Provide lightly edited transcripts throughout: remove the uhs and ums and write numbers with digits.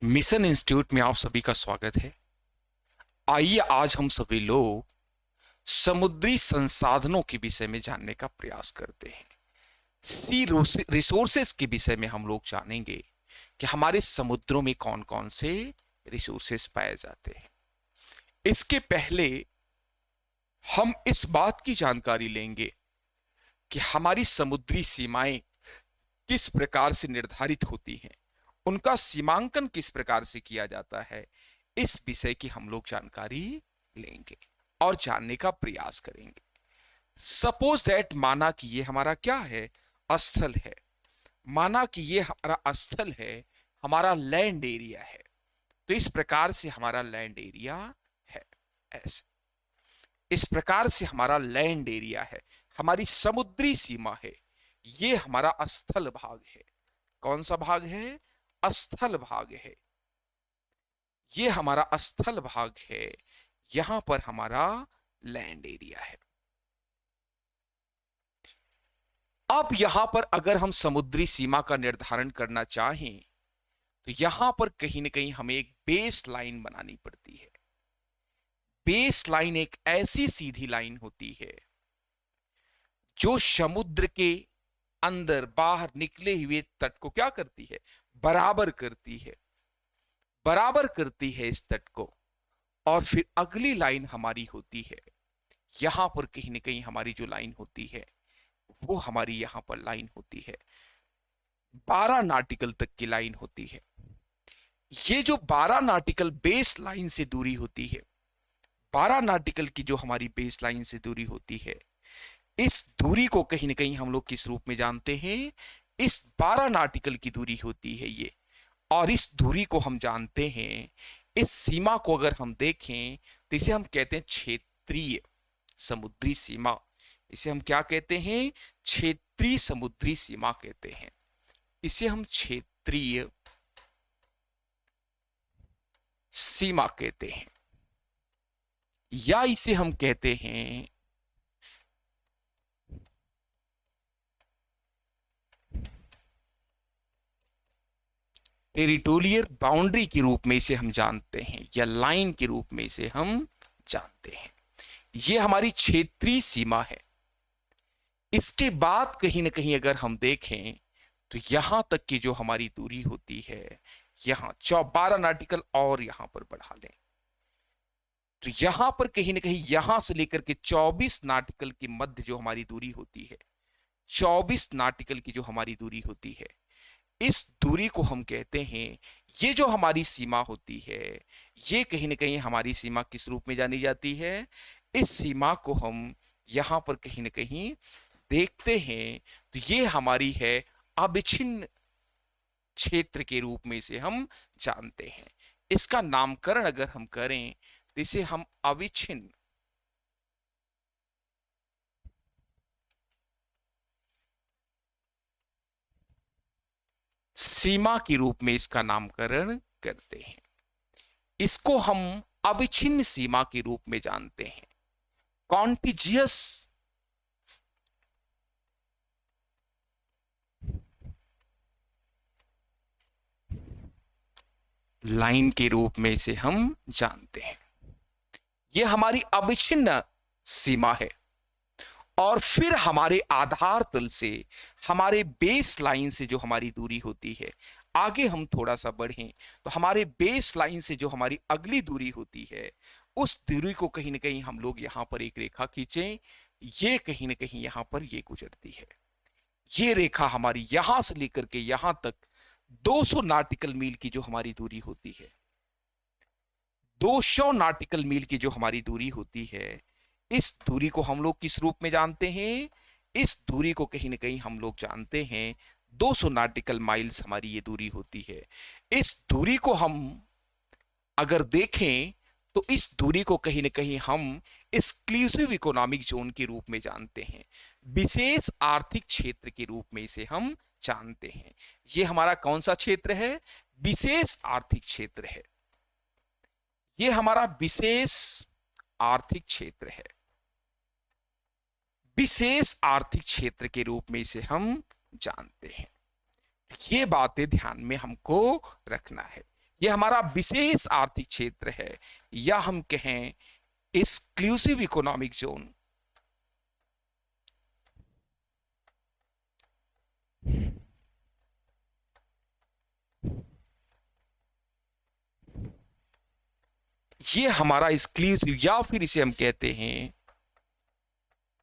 Mission institute में आप सभी का स्वागत है। आइए आज हम सभी लोग समुद्री संसाधनों के विषय में जानने का प्रयास करते हैं। सी रिसोर्सेस के विषय में हम लोग जानेंगे कि हमारे समुद्रों में कौन कौन से रिसोर्सेस पाए जाते हैं। इसके पहले हम इस बात की जानकारी लेंगे कि हमारी समुद्री सीमाएं किस प्रकार से निर्धारित होती हैं, उनका सीमांकन किस प्रकार से किया जाता है। इस विषय की हम लोग जानकारी लेंगे और जानने का प्रयास करेंगे। सपोज दैट, माना कि ये हमारा क्या है, स्थल है। माना कि ये हमारा स्थल है, हमारा लैंड एरिया है। तो इस प्रकार से हमारा लैंड एरिया है। ऐसे इस प्रकार से हमारा लैंड एरिया है, हमारी समुद्री सीमा है। ये हमारा स्थल भाग है। कौन सा भाग है? स्थल भाग है। ये हमारा स्थल भाग है। यहां पर हमारा लैंड एरिया है। अब यहां पर अगर हम समुद्री सीमा का निर्धारण करना चाहें तो यहां पर कहीं ना कहीं हमें एक बेस लाइन बनानी पड़ती है। बेस लाइन एक ऐसी सीधी लाइन होती है जो समुद्र के अंदर बाहर निकले हुए तट को क्या करती है? बराबर करती है। बराबर करती है इस तट को। और फिर अगली लाइन हमारी होती है, यहां पर कहीं ना कहीं हमारी जो लाइन होती है वो हमारी यहां पर लाइन होती है, 12 नाटिकल तक की लाइन होती है। ये जो 12 नाटिकल बेस लाइन से दूरी होती है, 12 नाटिकल की जो हमारी बेस लाइन से दूरी होती है, इस दूरी को कहीं ना कहीं हम लोग किस रूप में जानते हैं? इस 12 नाटिकल की दूरी होती है ये। और इस दूरी को हम जानते हैं, इस सीमा को अगर हम देखें तो इसे हम कहते हैं क्षेत्रीय समुद्री सीमा। इसे हम क्या कहते हैं? क्षेत्रीय समुद्री सीमा कहते हैं। इसे हम क्षेत्रीय सीमा कहते हैं, या इसे हम कहते हैं टेरिटोरियल बाउंड्री के रूप में इसे हम जानते हैं, या लाइन के रूप में इसे हम जानते हैं। यह हमारी क्षेत्रीय सीमा है। इसके बाद कहीं ना कहीं अगर हम देखें तो यहां तक की जो हमारी दूरी होती है, यहां 12 नाटिकल और यहां पर बढ़ा लें तो यहां पर कहीं ना कहीं यहां से लेकर के 24 नाटिकल के मध्य जो हमारी दूरी होती है, 24 नाटिकल की जो हमारी दूरी होती है, इस दूरी को हम कहते हैं, ये जो हमारी सीमा होती है, ये कहीं ना कहीं हमारी सीमा किस रूप में जानी जाती है? इस सीमा को हम यहां पर कहीं ना कहीं देखते हैं तो ये हमारी है अविच्छिन्न क्षेत्र के रूप में इसे हम जानते हैं। इसका नामकरण अगर हम करें तो इसे हम अविच्छिन्न सीमा के रूप में इसका नामकरण करते हैं। इसको हम अविच्छिन्न सीमा के रूप में जानते हैं। कॉन्टिजियस लाइन के रूप में इसे हम जानते हैं। यह हमारी अविच्छिन्न सीमा है। और फिर हमारे आधार तल से, हमारे बेस लाइन से जो हमारी दूरी होती है, आगे हम थोड़ा सा बढ़ें तो हमारे बेस लाइन से जो हमारी अगली दूरी होती है, उस दूरी को कहीं ना कहीं हम लोग यहां पर एक रेखा खींचें। ये कहीं ना कहीं यहां पर ये गुजरती है। ये रेखा हमारी यहां से लेकर के यहां तक 200 नाटिकल मील की जो हमारी दूरी होती है, 200 नाटिकल मील की जो हमारी दूरी होती है, इस दूरी को हम लोग किस रूप में जानते हैं? इस दूरी को कहीं ना कहीं हम लोग जानते हैं 200 नाटिकल माइल्स हमारी ये दूरी होती है। इस दूरी को हम अगर देखें तो इस दूरी को कहीं ना कहीं हम एक्सक्लूसिव इकोनॉमिक जोन के रूप में जानते हैं, विशेष आर्थिक क्षेत्र के रूप में इसे हम जानते हैं। ये हमारा कौन सा क्षेत्र है? विशेष आर्थिक क्षेत्र है। ये हमारा विशेष आर्थिक क्षेत्र है। विशेष आर्थिक क्षेत्र के रूप में इसे हम जानते हैं। ये बातें ध्यान में हमको रखना है। ये हमारा विशेष आर्थिक क्षेत्र है, या हम कहें एक्सक्लूसिव इकोनॉमिक जोन। ये हमारा एक्सक्लूसिव, या फिर इसे हम कहते हैं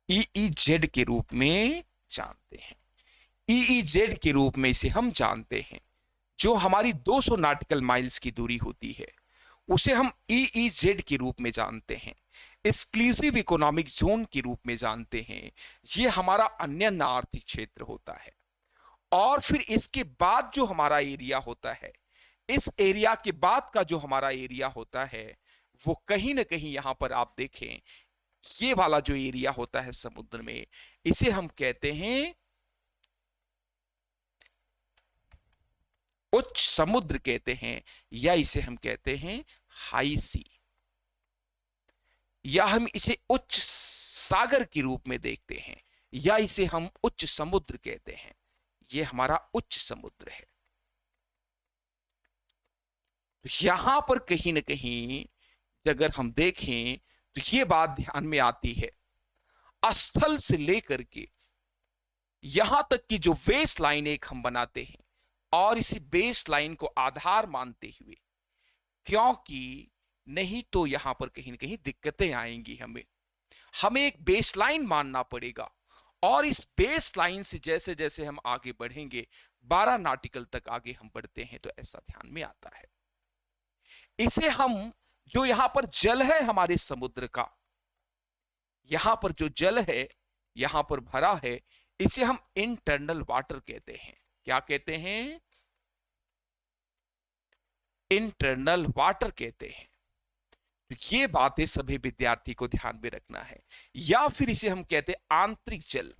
ईईजेड के रूप में जानते हैं। ईईजेड के रूप में इसे हम जानते हैं। जो हमारी 200 नॉटिकल माइल्स की दूरी होती है उसे हम ईईजेड के रूप में जानते हैं, एक्सक्लूसिव इकोनॉमिक जोन के रूप में जानते हैं। ये हमारा अन्य आर्थिक क्षेत्र होता है। और फिर इसके बाद जो हमारा एरिया होता है, इस एरिया के बाद का जो हमारा एरिया होता है, वो कहीं ना कहीं यहां पर आप देखें, ये वाला जो एरिया होता है समुद्र में, इसे हम कहते हैं उच्च समुद्र कहते हैं, या इसे हम कहते हैं हाई सी, या हम इसे उच्च सागर के रूप में देखते हैं, या इसे हम उच्च समुद्र कहते हैं। ये हमारा उच्च समुद्र है। तो यहां पर कहीं ना कहीं अगर हम देखें तो ये बात ध्यान में आती है, स्थल से लेकर के यहां तक की जो बेस लाइन एक हम बनाते हैं, और इसी बेस लाइन को आधार मानते हुए, क्योंकि नहीं तो यहां पर कहीं ना कहीं दिक्कतें आएंगी। हमें एक बेस लाइन मानना पड़ेगा, और इस बेस लाइन से जैसे जैसे हम आगे बढ़ेंगे, 12 नॉटिकल तक आगे हम बढ़ते हैं, तो ऐसा ध्यान में आता है। इसे हम, जो यहां पर जल है हमारे समुद्र का, यहां पर जो जल है यहां पर भरा है, इसे हम इंटरनल वाटर कहते हैं। क्या कहते हैं? इंटरनल वाटर कहते हैं। तो ये बातें सभी विद्यार्थी को ध्यान में रखना है। या फिर इसे हम कहते हैं आंतरिक जल।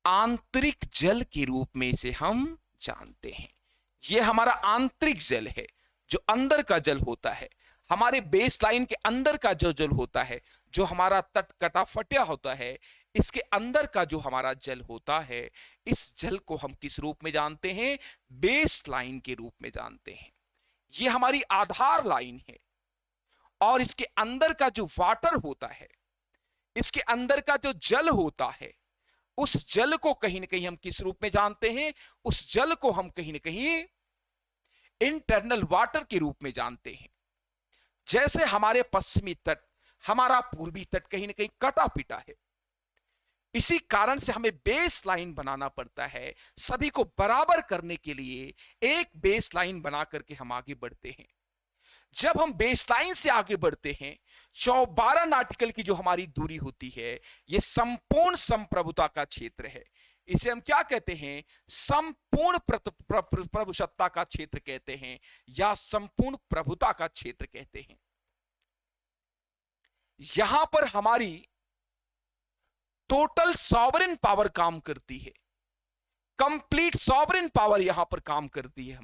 आंतरिक जल के रूप में इसे हम जानते हैं। ये हमारा आंतरिक जल है, जो अंदर का जल होता है, हमारे बेस लाइन के अंदर का जो जल होता है, जो हमारा तट कटाफटिया होता है, इसके अंदर का जो हमारा जल होता है, इस जल को हम किस रूप में जानते हैं? बेस लाइन के रूप में जानते हैं। ये हमारी आधार लाइन है। और इसके अंदर का जो वाटर होता है, इसके अंदर का जो जल होता है, उस जल को कहीं ना कहीं हम किस रूप में जानते हैं? उस जल को हम कहीं ना कहीं इंटरनल वाटर के रूप में जानते हैं। जैसे हमारे पश्चिमी तट, हमारा पूर्वी तट कहीं ना कहीं कटा पिटा है, इसी कारण से हमें बेस लाइन बनाना पड़ता है। सभी को बराबर करने के लिए एक बेस लाइन बना करके हम आगे बढ़ते हैं। जब हम बेस लाइन से आगे बढ़ते हैं, 12 नॉटिकल की जो हमारी दूरी होती है, यह संपूर्ण संप्रभुता का क्षेत्र है। इसे हम क्या कहते हैं? संपूर्ण प्रभुसत्ता का क्षेत्र कहते हैं, या संपूर्ण प्रभुता का क्षेत्र कहते हैं। यहां पर हमारी टोटल सॉवरेन पावर काम करती है, कंप्लीट सॉवरेन पावर यहां पर काम करती है।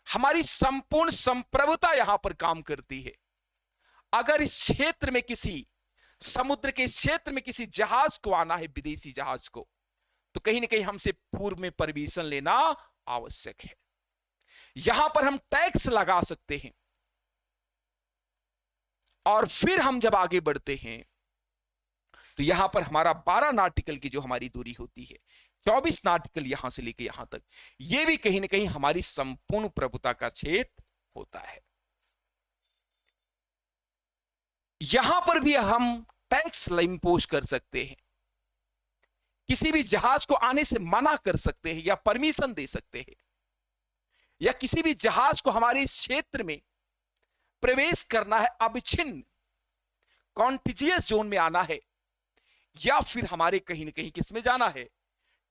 हमारी संपूर्ण संप्रभुता यहां पर काम करती है। अगर इस क्षेत्र में, किसी समुद्र के क्षेत्र में किसी जहाज को आना है, विदेशी जहाज को, तो कहीं ना कहीं हमसे पूर्व में परमिशन लेना आवश्यक है। यहां पर हम टैक्स लगा सकते हैं, और फिर हम जब आगे बढ़ते हैं तो यहां पर हमारा 12 नॉटिकल की जो हमारी दूरी होती है, 24 नॉटिकल यहां से लेकर यहां तक, यह भी कहीं ना कहीं हमारी संपूर्ण प्रभुता का क्षेत्र होता है। यहां पर भी हम टैक्स इंपोज कर सकते हैं, किसी भी जहाज को आने से मना कर सकते हैं या परमिशन दे सकते हैं, या किसी भी जहाज को हमारे इस क्षेत्र में प्रवेश करना है, अविच्छिन्न कॉन्टिजियस जोन में आना है, या फिर हमारे कहीं ना कहीं किस में जाना है?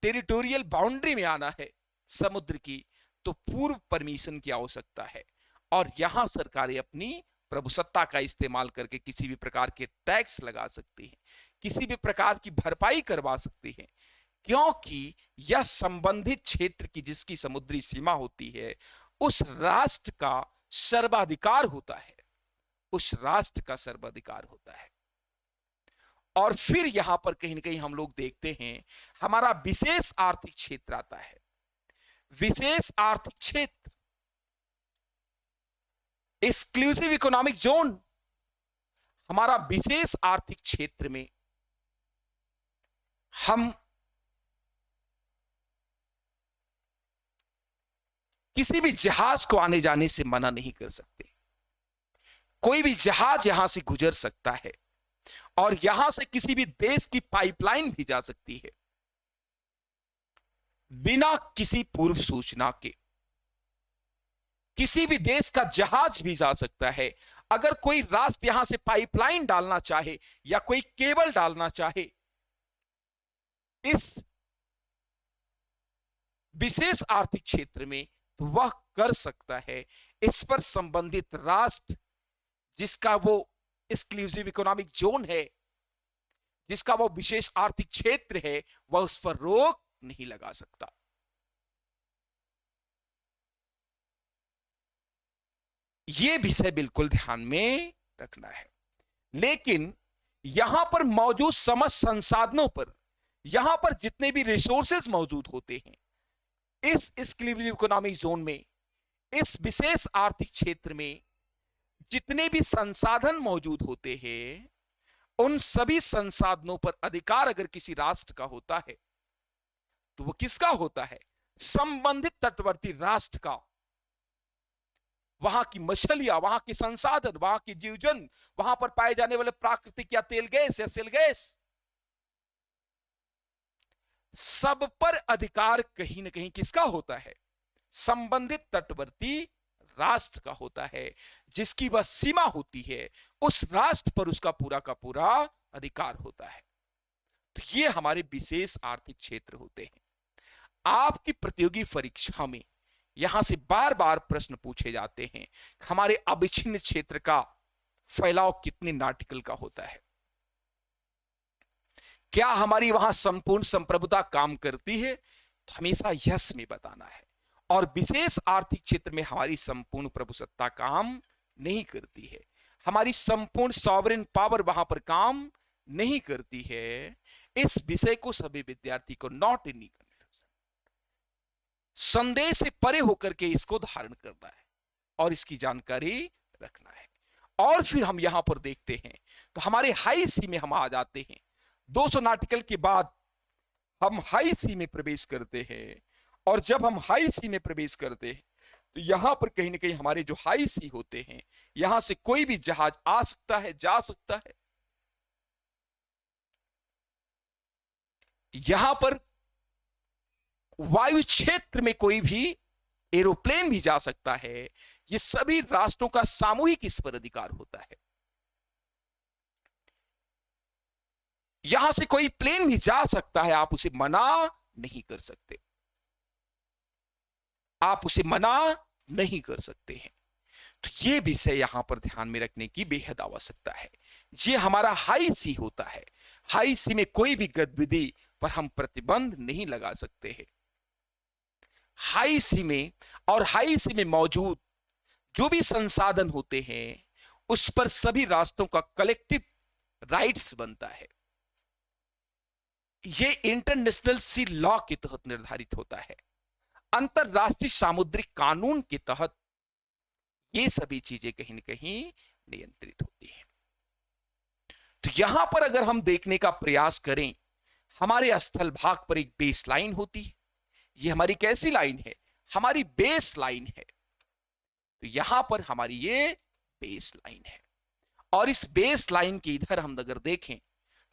टेरिटोरियल बाउंड्री में आना है समुद्र की, तो पूर्व परमिशन की आवश्यकता है। और यहां सरकारें अपनी प्रभुसत्ता का इस्तेमाल करके किसी भी प्रकार के टैक्स लगा सकती हैं, किसी भी प्रकार की भरपाई करवा सकती हैं, क्योंकि यह संबंधित क्षेत्र की जिसकी समुद्री सीमा होती है, उस राष्ट्र का सर्वाधिकार होता है, उस राष्ट्र का सर्वाधिकार होता है। और फिर यहां पर कहीं ना कहीं हम लोग देखते हैं हमारा विशेष आर्थिक क्षेत्र आता है। विशेष आर्थिक क्षेत्र, एक्सक्लूसिव इकोनॉमिक जोन, हमारा विशेष आर्थिक क्षेत्र में हम किसी भी जहाज को आने जाने से मना नहीं कर सकते। कोई भी जहाज यहां से गुजर सकता है और यहां से किसी भी देश की पाइपलाइन भी जा सकती है बिना किसी पूर्व सूचना के। किसी भी देश का जहाज भी जा सकता है। अगर कोई राष्ट्र यहां से पाइपलाइन डालना चाहे या कोई केबल डालना चाहे इस विशेष आर्थिक क्षेत्र में, तो वह कर सकता है। इस पर संबंधित राष्ट्र जिसका वो एक्सक्लूसिव इकोनॉमिक जोन है, जिसका वो विशेष आर्थिक क्षेत्र है, वह उस पर रोक नहीं लगा सकता। यह विषय बिल्कुल ध्यान में रखना है। लेकिन यहां पर मौजूद समस्त संसाधनों पर, यहां पर जितने भी रिसोर्सेज मौजूद होते हैं इस एक्सक्लूसिव इकोनॉमिक जोन में, इस विशेष आर्थिक क्षेत्र में जितने भी संसाधन मौजूद होते हैं, उन सभी संसाधनों पर अधिकार अगर किसी राष्ट्र का होता है तो वो किसका होता है? संबंधित तटवर्ती राष्ट्र का। वहां की मछलियां, वहां के संसाधन, वहां की जीवजंतु, वहां पर पाए जाने वाले प्राकृतिक या तेल गैस या सेल गैस, सब पर अधिकार कहीं ना कहीं किसका होता है? संबंधित तटवर्ती राष्ट्र का होता है। जिसकी वह सीमा होती है उस राष्ट्र पर उसका पूरा का पूरा अधिकार होता है। तो ये हमारे विशेष आर्थिक क्षेत्र होते हैं। आपकी प्रतियोगी परीक्षा में यहां से बार बार प्रश्न पूछे जाते हैं, हमारे अविच्छिन्न क्षेत्र का फैलाव कितने नाटिकल का होता है? क्या हमारी वहां संपूर्ण संप्रभुता काम करती है? तो हमेशा यस में बताना है। और विशेष आर्थिक क्षेत्र में हमारी संपूर्ण प्रभुसत्ता काम नहीं करती है, हमारी संपूर्ण सॉवरेन पावर वहां पर काम नहीं करती है। इस विषय को सभी विद्यार्थी को नॉट एनी कंफ्यूजन, संदेह से परे होकर के इसको धारण करना है और इसकी जानकारी रखना है। और फिर हम यहां पर देखते हैं तो हमारे हाई सी में हम आ जाते हैं। 200 नाटिकल के बाद हम हाई सी में प्रवेश करते हैं। और जब हम हाई सी में प्रवेश करते हैं तो यहां पर कहीं ना कहीं हमारे जो हाई सी होते हैं, यहां से कोई भी जहाज आ सकता है, जा सकता है। यहां पर वायु क्षेत्र में कोई भी एरोप्लेन भी जा सकता है। ये सभी राष्ट्रों का सामूहिक इस पर अधिकार होता है। यहां से कोई प्लेन भी जा सकता है, आप उसे मना नहीं कर सकते, आप उसे मना नहीं कर सकते हैं। तो यह विषय यहां पर ध्यान में रखने की बेहद आवश्यकता है। ये हमारा हाई सी होता है। हाई सी में कोई भी गतिविधि पर हम प्रतिबंध नहीं लगा सकते हैं। हाई सी में और हाई सी में मौजूद जो भी संसाधन होते हैं उस पर सभी राष्ट्रों का कलेक्टिव राइट्स बनता है। यह इंटरनेशनल सी लॉ के तहत निर्धारित होता है। अंतरराष्ट्रीय सामुद्रिक कानून के तहत ये सभी चीजें कहीं न कहीं नियंत्रित होती हैं। तो यहां पर अगर हम देखने का प्रयास करें, हमारे स्थल भाग पर एक बेस लाइन होती है। ये हमारी कैसी लाइन है? हमारी बेस लाइन है। तो यहां पर हमारी ये बेस लाइन है और इस बेस लाइन के इधर हम अगर देखें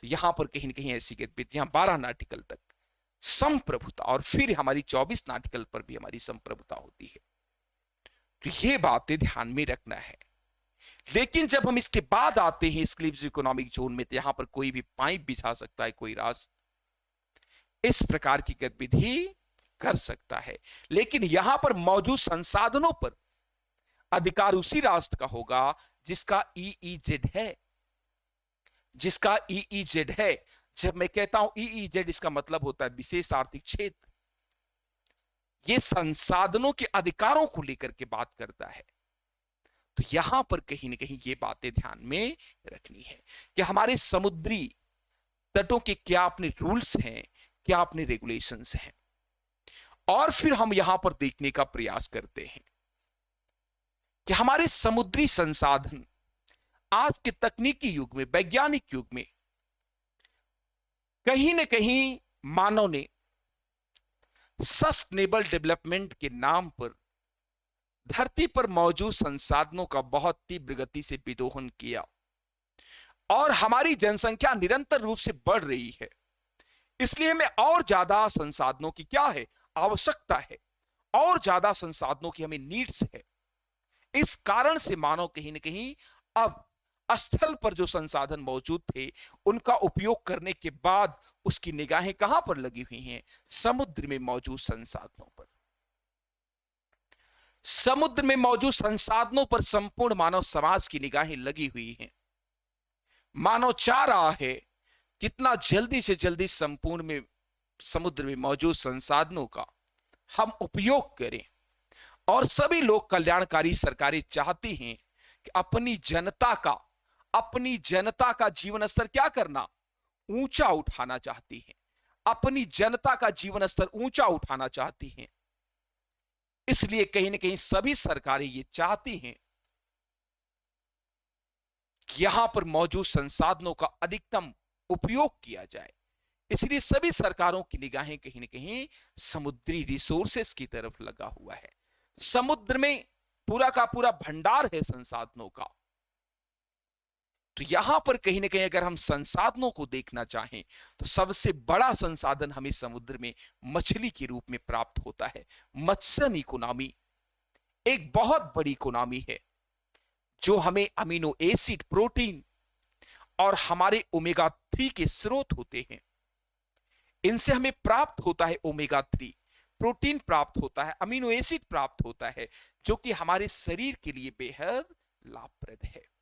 तो यहां पर कहीं न कहीं ऐसी गतिविधियां 12 नाटिकल तक संप्रभुता, और फिर हमारी 24 नाटिकल पर भी हमारी संप्रभुता होती है। तो ये बातें ध्यान में रखना है। लेकिन जब हम इसके बाद आते हैं एक्सक्लूसिव इकोनॉमिक जोन में, तो यहां पर कोई भी पाइप बिछा सकता है, कोई राष्ट्र इस प्रकार की गतिविधि कर सकता है। लेकिन यहां पर मौजूद संसाधनों पर अधिकार उसी राष्ट्र का होगा जिसका ईईजेड है, जिसका ईईजेड है। जब मैं कहता हूं ईईजेड, इसका मतलब होता है विशेष आर्थिक क्षेत्र। यह संसाधनों के अधिकारों को लेकर के बात करता है। तो यहां पर कहीं ना कहीं ये बातें ध्यान में रखनी है कि हमारे समुद्री तटों के क्या अपने रूल्स हैं, क्या अपने रेगुलेशंस हैं। और फिर हम यहां पर देखने का प्रयास करते हैं कि हमारे समुद्री संसाधन आज के तकनीकी युग में, वैज्ञानिक युग में कहीं न कहीं मानव ने सस्टेनेबल डेवलपमेंट के नाम पर धरती पर मौजूद संसाधनों का बहुत तीव्र गति से विदोहन किया और हमारी जनसंख्या निरंतर रूप से बढ़ रही है। इसलिए हमें और ज्यादा संसाधनों की क्या है, आवश्यकता है, और ज्यादा संसाधनों की हमें नीड्स है। इस कारण से मानव कहीं ना कहीं अब स्थल पर जो संसाधन मौजूद थे उनका उपयोग करने के बाद उसकी निगाहें कहां पर लगी हुई हैं, समुद्र में मौजूद संसाधनों पर। समुद्र में मौजूद संसाधनों पर संपूर्ण मानव समाज की निगाहें लगी हुई हैं। मानव चाह रहा है कितना जल्दी से जल्दी संपूर्ण में समुद्र में मौजूद संसाधनों का हम उपयोग करें, और सभी लोग कल्याणकारी सरकारें चाहती हैं कि अपनी जनता का जीवन स्तर क्या करना, ऊंचा उठाना चाहती हैं। अपनी जनता का जीवन स्तर ऊंचा उठाना चाहती हैं। इसलिए कहीं ना कहीं सभी सरकारें ये चाहती हैं कि यहां पर मौजूद संसाधनों का अधिकतम उपयोग किया जाए। इसलिए सभी सरकारों की निगाहें कहीं ना कहीं समुद्री रिसोर्सेस की तरफ लगा हुआ है। समुद्र में पूरा का पूरा भंडार है संसाधनों का। तो यहां पर कहीं ना कहीं अगर हम संसाधनों को देखना चाहें तो सबसे बड़ा संसाधन हमें समुद्र में मछली के रूप में प्राप्त होता है। मत्स्य इकोनॉमी एक बहुत बड़ी इकोनॉमी है जो हमें अमीनो एसिड, प्रोटीन और हमारे ओमेगा 3 के स्रोत होते हैं। इनसे हमें प्राप्त होता है ओमेगा 3, प्रोटीन प्राप्त होता है, अमीनो एसिड प्राप्त होता है, जो कि हमारे शरीर के लिए बेहद लाभप्रद है।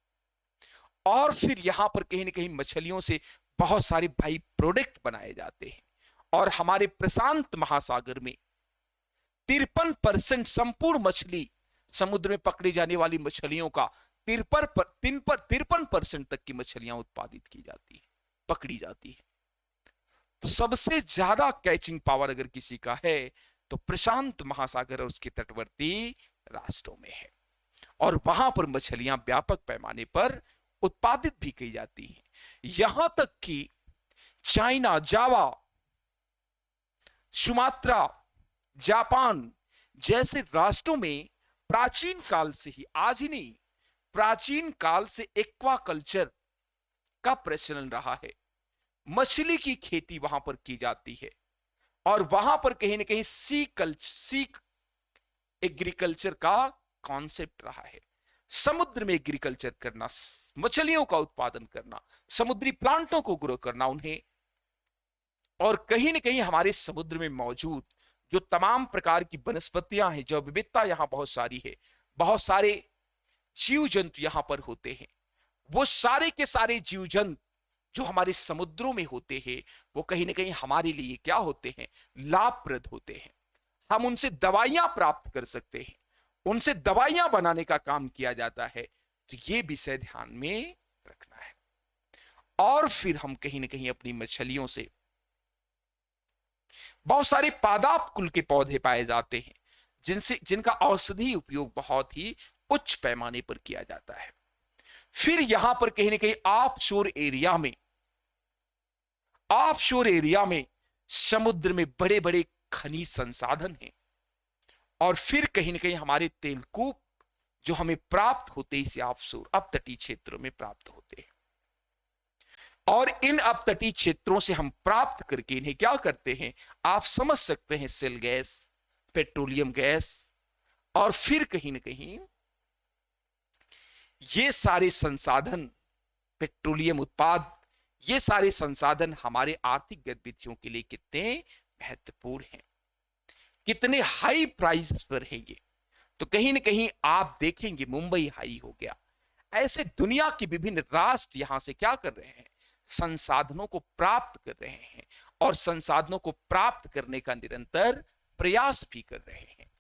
और फिर यहां पर कहीं ना कहीं मछलियों से बहुत सारे बाई प्रोडक्ट बनाए जाते हैं। और हमारे प्रशांत महासागर में 53% संपूर्ण मछली, समुद्र में पकड़ी जाने वाली मछलियों का 53% तक की मछलियां उत्पादित की जाती है, पकड़ी जाती है। तो सबसे ज्यादा कैचिंग पावर अगर किसी का है तो प्रशांत महासागर और उसके तटवर्ती राष्ट्रों में है। और वहां पर मछलियां व्यापक पैमाने पर उत्पादित भी की जाती हैं। यहां तक कि चाइना, जावा, सुमात्रा, जापान जैसे राष्ट्रों में प्राचीन काल से ही, आज ही नहीं, प्राचीन काल से एक्वाकल्चर का प्रचलन रहा है। मछली की खेती वहां पर की जाती है और वहां पर कहीं ना कहीं सी एग्रीकल्चर का कॉन्सेप्ट रहा है। समुद्र में एग्रीकल्चर करना, मछलियों का उत्पादन करना, समुद्री प्लांटों को ग्रो करना उन्हें, और कहीं ना कहीं हमारे समुद्र में मौजूद जो तमाम प्रकार की वनस्पतियां हैं, जो विविधता यहां बहुत सारी है, बहुत सारे जीव जंतु यहां पर होते हैं, वो सारे के सारे जीव जंतु जो हमारे समुद्रों में होते हैं वो कहीं ना कहीं हमारे लिए क्या होते हैं, लाभप्रद होते हैं। हम उनसे दवाइयां प्राप्त कर सकते हैं, उनसे दवाइयां बनाने का काम किया जाता है। तो ये विषय ध्यान में रखना है। और फिर हम कहीं ना कहीं अपनी मछलियों से बहुत सारे पादाप कुल के पौधे पाए जाते हैं जिनका औषधि उपयोग बहुत ही उच्च पैमाने पर किया जाता है। फिर यहां पर कहीं ना कहीं ऑफशोर एरिया में समुद्र में बड़े बड़े खनिज संसाधन हैं। और फिर कहीं ना कहीं हमारे तेलकूप जो हमें प्राप्त होते हैं इसे ऑफशोर, अपतटीय क्षेत्रों में प्राप्त होते हैं। और इन अपतटीय क्षेत्रों से हम प्राप्त करके इन्हें क्या करते हैं, आप समझ सकते हैं, सेल गैस, पेट्रोलियम गैस, और फिर कहीं ना कहीं ये सारे संसाधन, पेट्रोलियम उत्पाद, ये सारे संसाधन हमारे आर्थिक गतिविधियों के लिए कितने महत्वपूर्ण हैं, कितने हाई प्राइस पर है ये। तो कहीं ना कहीं आप देखेंगे मुंबई हाई हो गया, ऐसे दुनिया के विभिन्न राष्ट्र यहां से क्या कर रहे हैं, संसाधनों को प्राप्त कर रहे हैं और संसाधनों को प्राप्त करने का निरंतर प्रयास भी कर रहे हैं।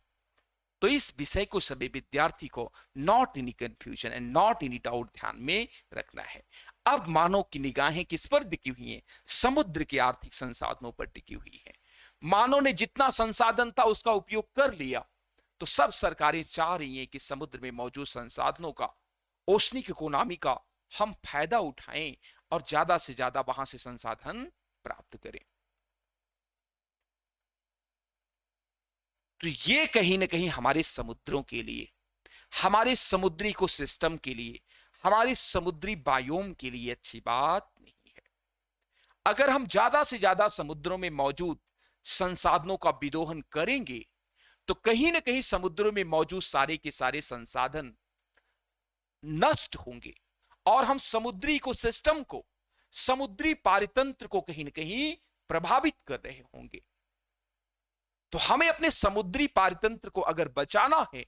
तो इस विषय को सभी विद्यार्थी को not any confusion and not any doubt ध्यान में रखना है। अब मानव की निगाहें किस पर टिकी हुई हैं, समुद्र के आर्थिक संसाधनों पर टिकी हुई हैं। मानव ने जितना संसाधन था उसका उपयोग कर लिया, तो सब सरकारें चाह रही हैं कि समुद्र में मौजूद संसाधनों का, ओशनिक इकोनॉमी का हम फायदा उठाएं और ज्यादा से ज्यादा वहां से संसाधन प्राप्त करें। तो ये कहीं ना कहीं हमारे समुद्रों के लिए, हमारे समुद्री इकोसिस्टम के लिए, हमारे समुद्री बायोम के लिए अच्छी बात नहीं है। अगर हम ज्यादा से ज्यादा समुद्रों में मौजूद संसाधनों का विदोहन करेंगे तो कहीं ना कहीं समुद्रों में मौजूद सारे के सारे संसाधन नष्ट होंगे और हम समुद्री इकोसिस्टम को, समुद्री पारितंत्र को कहीं ना कहीं प्रभावित कर रहे होंगे। तो हमें अपने समुद्री पारितंत्र को अगर बचाना है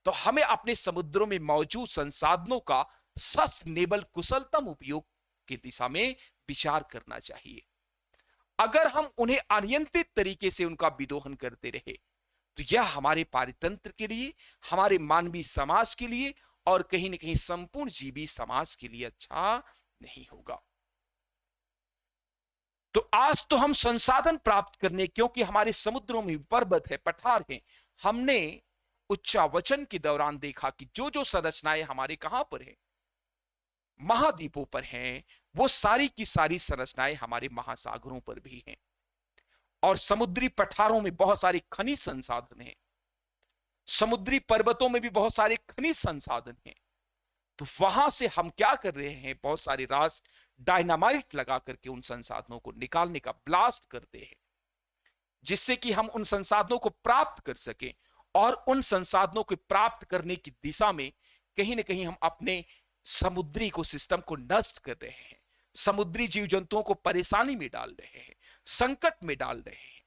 तो हमें अपने समुद्रों में मौजूद संसाधनों का सस्टेनेबल, कुशलतम उपयोग की दिशा में विचार करना चाहिए। अगर हम उन्हें अनियंत्रित तरीके से उनका विदोहन करते रहे तो यह हमारे पारितंत्र के लिए, हमारे मानवीय समाज के लिए और कहीं ना कहीं संपूर्ण जीवी समाज के लिए अच्छा नहीं होगा। तो आज तो हम संसाधन प्राप्त करने, क्योंकि हमारे समुद्रों में पर्वत है, पठार है, हमने उच्चावचन के दौरान देखा कि जो जो संरचनाएं हमारे कहां पर है, महाद्वीपों पर हैं, वो सारी की सारी संरचनाएं हमारे महासागरों पर भी हैं और समुद्री पठारों में बहुत सारे खनिज संसाधन हैं, समुद्री पर्वतों में भी बहुत सारे खनिज संसाधन हैं। तो वहां से हम क्या कर रहे हैं, बहुत सारे राष्ट्र डायनामाइट लगा करके उन संसाधनों को निकालने का ब्लास्ट करते हैं, जिससे कि हम उन संसाधनों को प्राप्त कर सकें और उन संसाधनों को प्राप्त करने की दिशा में कहीं ना कहीं हम अपने समुद्री इकोसिस्टम को नष्ट कर रहे हैं, समुद्री जीव जंतुओं को परेशानी में डाल रहे हैं, संकट में डाल रहे हैं।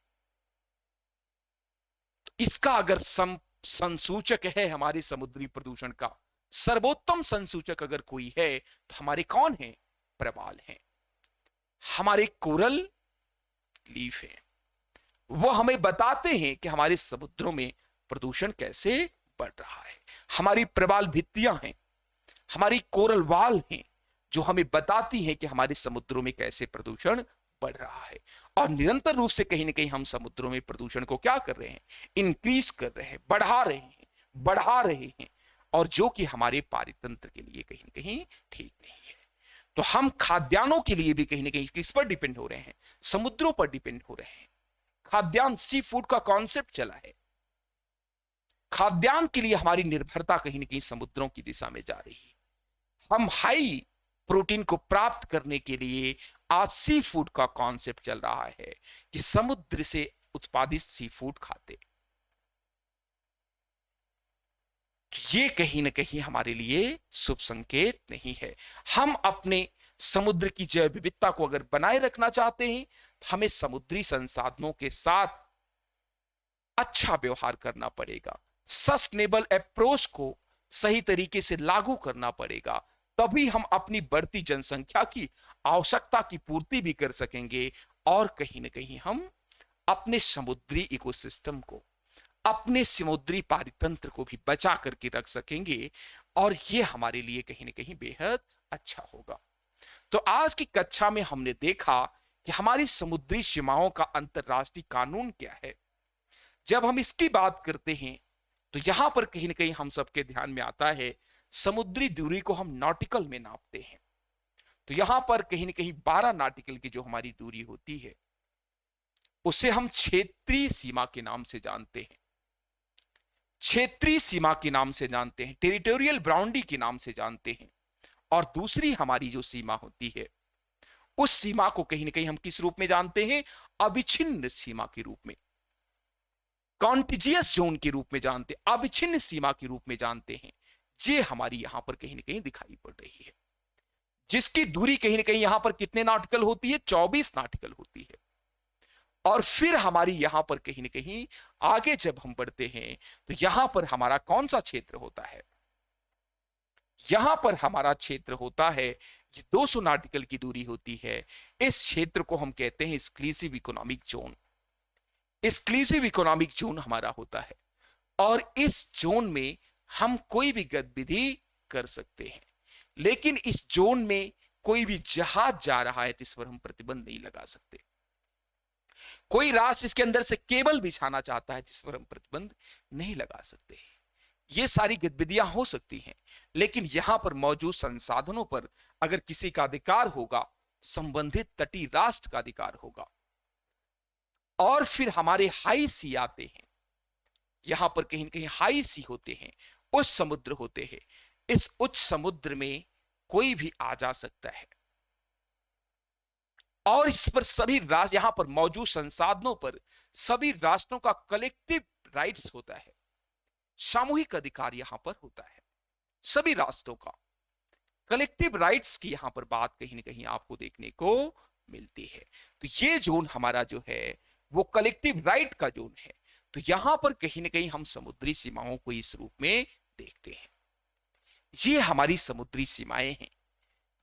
तो इसका अगर संसूचक है हमारे समुद्री प्रदूषण का, सर्वोत्तम संसूचक अगर कोई है तो हमारे कौन है, प्रवाल हैं, हमारे कोरल लीफ हैं। वो हमें बताते हैं कि हमारे समुद्रों में प्रदूषण कैसे बढ़ रहा है। हमारी प्रवाल भित्तियां हैं, हमारी कोरल वाल हैं, जो हमें बताती हैं कि हमारे समुद्रों में कैसे प्रदूषण बढ़ रहा है। और निरंतर रूप से कहीं ना कहीं हम समुद्रों में प्रदूषण को क्या कर रहे हैं, इंक्रीज कर रहे हैं, बढ़ा रहे हैं, और जो कि हमारे पारितंत्र के लिए कहीं ना कहीं ठीक नहीं है। तो हम खाद्यान्नों के लिए भी कहीं ना कहीं किस पर डिपेंड हो रहे हैं, समुद्रों पर डिपेंड हो रहे हैं। खाद्यान्न, सी फूड का कॉन्सेप्ट चला है, खाद्यान्न के लिए हमारी निर्भरता कहीं ना कहीं समुद्रों की दिशा में जा रही है। हम हाई प्रोटीन को प्राप्त करने के लिए आज सी फूड का कॉन्सेप्ट चल रहा है कि समुद्र से उत्पादित सी फूड खाते। ये कहीं ना कहीं हमारे लिए शुभ संकेत नहीं है। हम अपने समुद्र की जैव विविधता को अगर बनाए रखना चाहते हैं तो हमें समुद्री संसाधनों के साथ अच्छा व्यवहार करना पड़ेगा, सस्टेनेबल अप्रोच को सही तरीके से लागू करना पड़ेगा। तभी हम अपनी बढ़ती जनसंख्या की आवश्यकता की पूर्ति भी कर सकेंगे और कहीं ना कहीं हम अपने समुद्री इकोसिस्टम को, अपने समुद्री पारितंत्र को भी बचा करके रख सकेंगे और यह हमारे लिए कहीं ना कहीं बेहद अच्छा होगा। तो आज की कक्षा में हमने देखा कि हमारी समुद्री सीमाओं का अंतरराष्ट्रीय कानून क्या है। जब हम इसकी बात करते हैं तो यहां पर कहीं ना कहीं हम सबके ध्यान में आता है समुद्री दूरी को हम नॉटिकल में नापते हैं। तो यहां पर कहीं ना कहीं 12 नॉटिकल की जो हमारी दूरी होती है उसे हम क्षेत्रीय सीमा के नाम से जानते हैं, क्षेत्रीय सीमा के नाम से जानते हैं, टेरिटोरियल बाउंड्री के नाम से जानते हैं। और दूसरी हमारी जो सीमा होती है उस सीमा को कहीं ना कहीं हम किस रूप में जानते हैं, अविच्छिन्न सीमा के रूप में, कॉन्टिजियस जोन के रूप में जानते हैं, अविच्छिन्न सीमा के रूप में जानते हैं। ये हमारी यहां पर कहीं ना कहीं दिखाई पड़ रही है, जिसकी दूरी कहीं ना कहीं यहां पर कितने नॉटिकल होती है, 24 नॉटिकल होती है। और फिर हमारी यहां पर कहीं ना कहीं आगे जब हम बढ़ते हैं तो यहां पर हमारा कौन सा क्षेत्र होता है, यहां पर हमारा क्षेत्र होता है 200 नॉटिकल की दूरी होती है। इस क्षेत्र को हम कहते हैं exclusive economic zone. Exclusive economic zone हमारा होता है और इस जोन में हम कोई भी गतिविधि कर सकते हैं, लेकिन इस जोन में कोई भी जहाज जा रहा है तो इस पर हम प्रतिबंध नहीं लगा सकते। कोई राष्ट्र इसके अंदर से केबल बिछाना चाहता है जिस पर हम प्रतिबंध नहीं लगा सकते। ये सारी गतिविधियां हो सकती हैं, लेकिन यहां पर मौजूद संसाधनों पर अगर किसी का अधिकार होगा, संबंधित तटीय राष्ट्र का अधिकार होगा। और फिर हमारे हाई सी आते हैं, यहां पर कहीं ना कहीं हाई सी होते हैं, उच्च समुद्र होते हैं। इस उच्च समुद्र में कोई भी आ जा सकता है और इस पर सभी राष्ट्र, यहां पर मौजूद संसाधनों पर सभी राष्ट्रों का कलेक्टिव राइट्स होता है, सामूहिक अधिकार यहां पर होता है। सभी राष्ट्रों का कलेक्टिव राइट्स की यहां पर बात कहीं ना कहीं आपको देखने को मिलती है। तो ये जोन हमारा जो है वो कलेक्टिव राइट का जोन है। तो यहां पर कहीं ना कहीं हम समुद्री सीमाओं को इस रूप में देखते हैं। ये हमारी समुद्री सीमाएं हैं,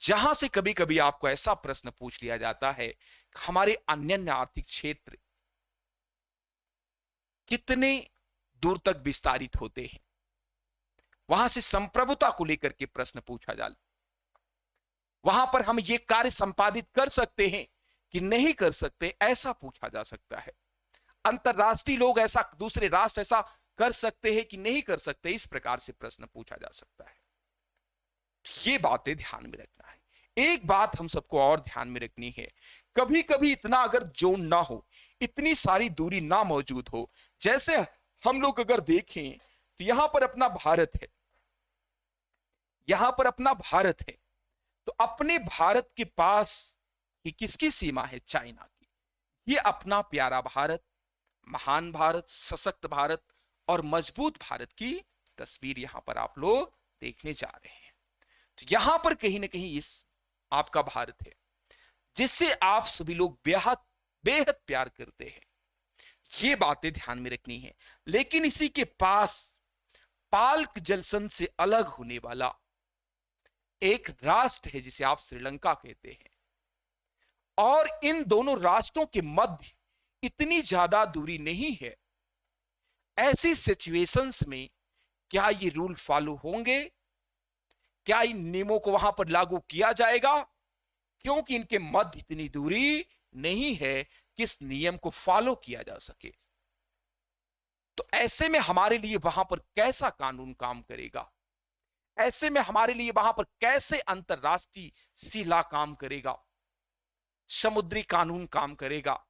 जहां से कभी कभी आपको ऐसा प्रश्न पूछ लिया जाता है, हमारे अन्य आर्थिक क्षेत्र कितने दूर तक विस्तारित होते हैं। वहां से संप्रभुता को लेकर के प्रश्न पूछा जा, वहां पर हम ये कार्य संपादित कर सकते हैं कि नहीं कर सकते, ऐसा पूछा जा सकता है। अंतरराष्ट्रीय लोग ऐसा, दूसरे राष्ट्र ऐसा कर सकते हैं कि नहीं कर सकते, इस प्रकार से प्रश्न पूछा जा सकता है। ये बातें ध्यान में रखना है। एक बात हम सबको और ध्यान में रखनी है, कभी कभी इतना अगर जोन ना हो, इतनी सारी दूरी ना मौजूद हो, जैसे हम लोग अगर देखें तो यहां पर अपना भारत है, यहां पर अपना भारत है, तो अपने भारत के पास ये किसकी सीमा है? चाइना की। ये अपना प्यारा भारत, महान भारत, सशक्त भारत और मजबूत भारत की तस्वीर यहां पर आप लोग देखने जा रहे हैं। तो यहां पर कहीं ना कहीं इस आपका भारत है, जिससे आप सभी लोग बेहद बेहद प्यार करते हैं। ये बातें ध्यान में रखनी है। लेकिन इसी के पास पाल्क जलसंधि से अलग होने वाला एक राष्ट्र है जिसे आप श्रीलंका कहते हैं, और इन दोनों राष्ट्रों के मध्य इतनी ज्यादा दूरी नहीं है। ऐसी सिचुएशंस में क्या ये रूल फॉलो होंगे? क्या इन नियमों को वहां पर लागू किया जाएगा? क्योंकि इनके मध्य इतनी दूरी नहीं है कि इस नियम को फॉलो किया जा सके। तो ऐसे में हमारे लिए वहां पर कैसा कानून काम करेगा? ऐसे में हमारे लिए वहां पर कैसे अंतरराष्ट्रीय सीला काम करेगा, समुद्री कानून काम करेगा?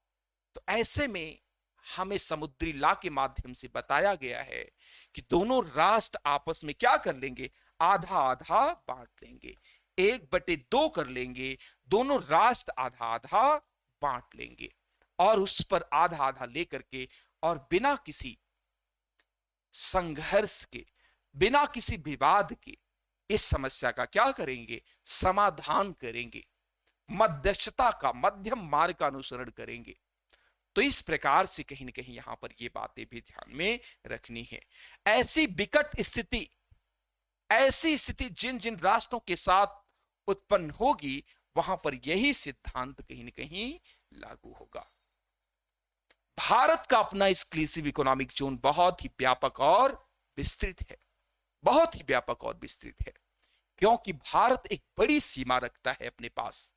तो ऐसे में हमें समुद्री लॉ के माध्यम से बताया गया है कि दोनों राष्ट्र आपस में क्या कर लेंगे? आधा आधा बांट लेंगे, 1/2 कर लेंगे। दोनों राष्ट्र आधा आधा बांट लेंगे और उस पर आधा आधा लेकर के और बिना किसी संघर्ष के, बिना किसी विवाद के इस समस्या का क्या करेंगे? समाधान करेंगे, मध्यस्थता का, मध्यम मार्ग का अनुसरण करेंगे। तो इस प्रकार से कहीं न कहीं यहां पर ये बातें भी ध्यान में रखनी है। ऐसी विकट स्थिति, ऐसी स्थिति जिन जिन राष्ट्रों के साथ उत्पन्न होगी, वहां पर यही सिद्धांत कहीं न कहीं लागू होगा। भारत का अपना एक्सक्लूसिव इकोनॉमिक जोन बहुत ही व्यापक और विस्तृत है, बहुत ही व्यापक और विस्तृत है, क्योंकि भारत एक बड़ी सीमा रखता है अपने पास।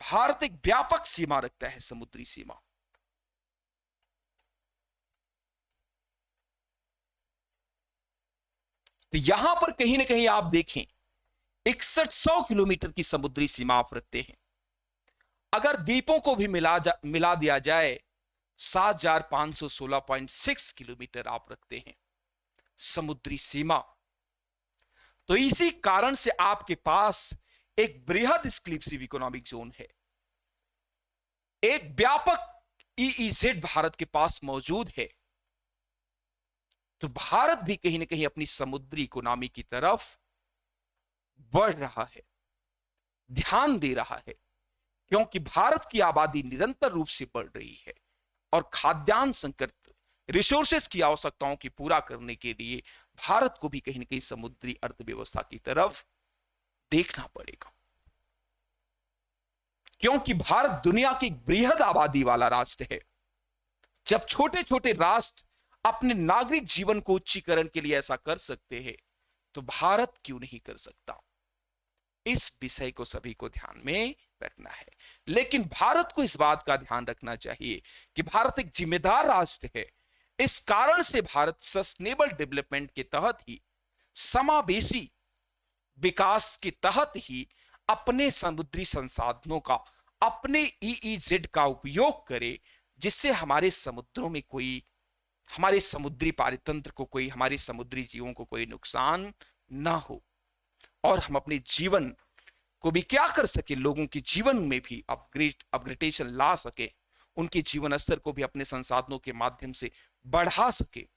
भारत एक व्यापक सीमा रखता है, समुद्री सीमा। तो यहां पर कहीं ना कहीं आप देखें 6100 किलोमीटर की समुद्री सीमा आप रखते हैं। अगर द्वीपों को भी मिला दिया जाए 7516.6 किलोमीटर आप रखते हैं समुद्री सीमा। तो इसी कारण से आपके पास एक बृहद एक्सक्लूसिव इकोनॉमिक जोन है, एक व्यापक ईईजेड भारत के पास मौजूद है। तो भारत भी कहीं ना कहीं अपनी समुद्री इकोनॉमी की तरफ बढ़ रहा है, ध्यान दे रहा है, क्योंकि भारत की आबादी निरंतर रूप से बढ़ रही है और खाद्यान्न संकट, रिसोर्सेज की आवश्यकताओं की पूरा करने के लिए भारत को भी कहीं ना कहीं समुद्री अर्थव्यवस्था की तरफ देखना पड़ेगा, क्योंकि भारत दुनिया की बृहद आबादी वाला राष्ट्र है। जब छोटे छोटे राष्ट्र अपने नागरिक जीवन को उच्चीकरण के लिए ऐसा कर सकते हैं, तो भारत क्यों नहीं कर सकता? इस विषय को सभी को ध्यान में रखना है। लेकिन भारत को इस बात का ध्यान रखना चाहिए कि भारत एक जिम्मेदार राष्ट्र है। इस कारण से भारत सस्टेनेबल डेवलपमेंट के तहत ही, समावेशी विकास के तहत ही अपने समुद्री संसाधनों का, अपने ईईजेड का उपयोग करे, जिससे हमारे समुद्रों में कोई, हमारे समुद्री पारितंत्र को कोई, हमारे समुद्री जीवों को कोई नुकसान ना हो, और हम अपने जीवन को भी क्या कर सके, लोगों के जीवन में भी अपग्रेडेशन ला सके, उनके जीवन स्तर को भी अपने संसाधनों के माध्यम से बढ़ा सके।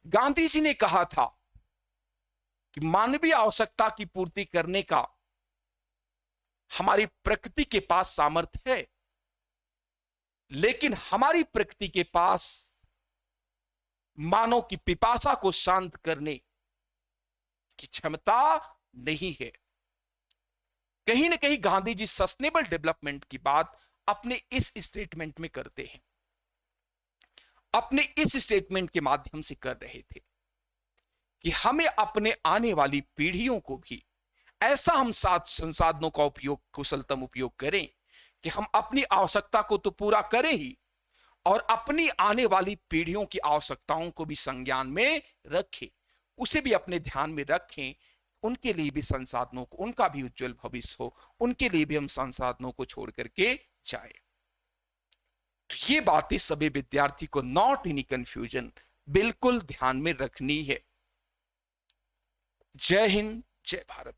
गांधी जी ने कहा था कि मानवीय आवश्यकता की पूर्ति करने का हमारी प्रकृति के पास सामर्थ्य है, लेकिन हमारी प्रकृति के पास मानव की पिपासा को शांत करने की क्षमता नहीं है। कहीं ना कहीं गांधी जी सस्टेनेबल डेवलपमेंट की बात अपने इस स्टेटमेंट में करते हैं, अपने इस स्टेटमेंट के माध्यम से कर रहे थे कि हमें अपने आने वाली पीढ़ियों को भी ऐसा हम संसाधनों का उपयोग, कुशलतम उपयोग करें कि हम अपनी आवश्यकता को तो पूरा करें ही, और अपनी आने वाली पीढ़ियों की आवश्यकताओं को भी संज्ञान में रखें, उसे भी अपने ध्यान में रखें, उनके लिए भी संसाधनों को, उनका भी उज्जवल भविष्य हो, उनके लिए भी हम संसाधनों को छोड़ करके जाए। तो ये बातें सभी विद्यार्थी को नॉट एनी कंफ्यूजन बिल्कुल ध्यान में रखनी है। जय हिंद, जय भारत।